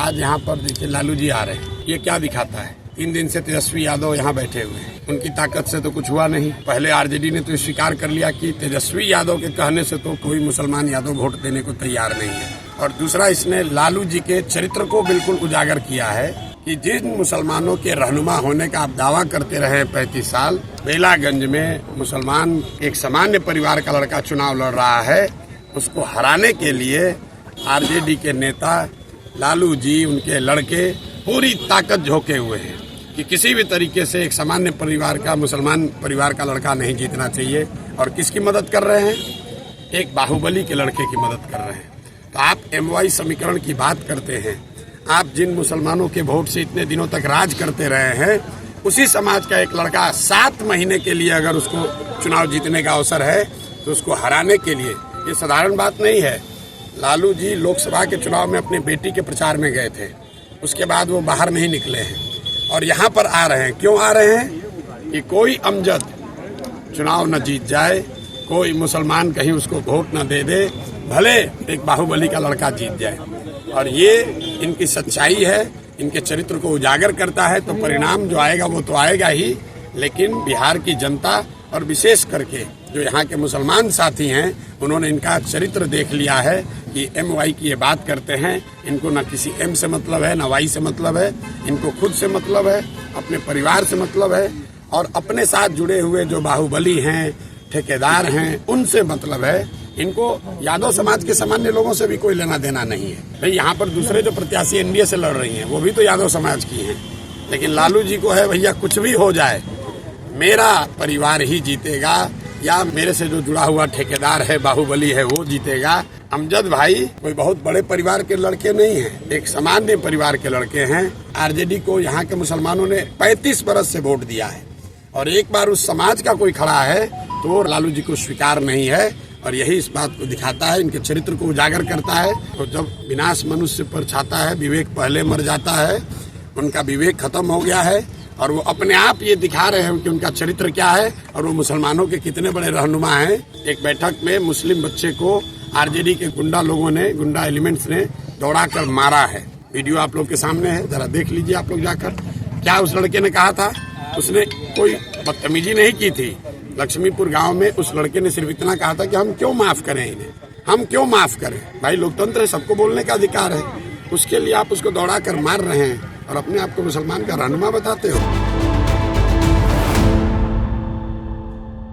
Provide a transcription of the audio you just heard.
आज यहाँ पर देखिए लालू जी आ रहे हैं, ये क्या दिखाता है? 3 दिन से तेजस्वी यादव यहाँ बैठे हुए हैं, उनकी ताकत से तो कुछ हुआ नहीं। पहले आरजेडी ने तो स्वीकार कर लिया कि तेजस्वी यादव के कहने से तो कोई मुसलमान यादव वोट देने को तैयार नहीं है। और दूसरा, इसने लालू जी के चरित्र को बिल्कुल उजागर किया है कि जिन मुसलमानों के रहनुमा होने का आप दावा करते रहे 35 साल, बेलागंज में मुसलमान एक सामान्य परिवार का लड़का चुनाव लड़ रहा है, उसको हराने के लिए आरजेडी के नेता लालू जी, उनके लड़के पूरी ताकत झोंके हुए हैं कि किसी भी तरीके से एक सामान्य परिवार का, मुसलमान परिवार का लड़का नहीं जीतना चाहिए। और किसकी मदद कर रहे हैं? एक बाहुबली के लड़के की मदद कर रहे हैं। तो आप MY समीकरण की बात करते हैं, आप जिन मुसलमानों के वोट से इतने दिनों तक राज करते रहे हैं, उसी समाज का एक लड़का 7 महीने के लिए अगर उसको चुनाव जीतने का अवसर है तो उसको हराने के लिए, ये साधारण बात नहीं है। लालू जी लोकसभा के चुनाव में अपनी बेटी के प्रचार में गए थे, उसके बाद वो बाहर नहीं निकले हैं और यहाँ पर आ रहे हैं। क्यों आ रहे हैं? कि कोई अमजद चुनाव न जीत जाए, कोई मुसलमान कहीं उसको वोट न दे दे, भले एक बाहुबली का लड़का जीत जाए। और ये इनकी सच्चाई है, इनके चरित्र को उजागर करता है। तो परिणाम जो आएगा वो तो आएगा ही, लेकिन बिहार की जनता और विशेष करके जो यहाँ के मुसलमान साथी हैं, उन्होंने इनका चरित्र देख लिया है कि MY की ये बात करते हैं, इनको न किसी M से मतलब है, न Y से मतलब है, इनको खुद से मतलब है, अपने परिवार से मतलब है, और अपने साथ जुड़े हुए जो बाहुबली हैं, ठेकेदार हैं, उनसे मतलब है। इनको यादव समाज के सामान्य लोगों से भी कोई लेना देना नहीं है। भाई यहाँ पर दूसरे जो प्रत्याशी NDA से लड़ रही हैं, वो भी तो यादव समाज की हैं, लेकिन लालू जी को है भैया कुछ भी हो जाए, मेरा परिवार ही जीतेगा, या मेरे से जो जुड़ा हुआ ठेकेदार है, बाहुबली है, वो जीतेगा। अमजद भाई कोई बहुत बड़े परिवार के लड़के नहीं हैं, एक सामान्य परिवार के लड़के हैं। आरजेडी को यहाँ के मुसलमानों ने 35 बरस से वोट दिया है, और एक बार उस समाज का कोई खड़ा है तो लालू जी को स्वीकार नहीं है। और यही इस बात को दिखाता है, इनके चरित्र को उजागर करता है। तो जब विनाश मनुष्य पर छाता है, विवेक पहले मर जाता है। उनका विवेक खत्म हो गया है और वो अपने आप ये दिखा रहे हैं कि उनका चरित्र क्या है और वो मुसलमानों के कितने बड़े रहनुमा हैं। एक बैठक में मुस्लिम बच्चे को आरजेडी के गुंडा लोगों ने, गुंडा एलिमेंट्स ने दौड़ा कर मारा है। वीडियो आप लोग के सामने है, जरा देख लीजिए आप लोग जाकर। क्या उस लड़के ने कहा था? उसने कोई बदतमीजी नहीं की थी। लक्ष्मीपुर गांव में उस लड़के ने सिर्फ इतना कहा था कि हम क्यों माफ करें इन्हें, हम क्यों माफ करें। भाई लोकतंत्र है, सबको बोलने का अधिकार है। उसके लिए आप उसको दौड़ा कर मार रहे हैं और अपने आप को मुसलमान का रहनुमा बताते हो।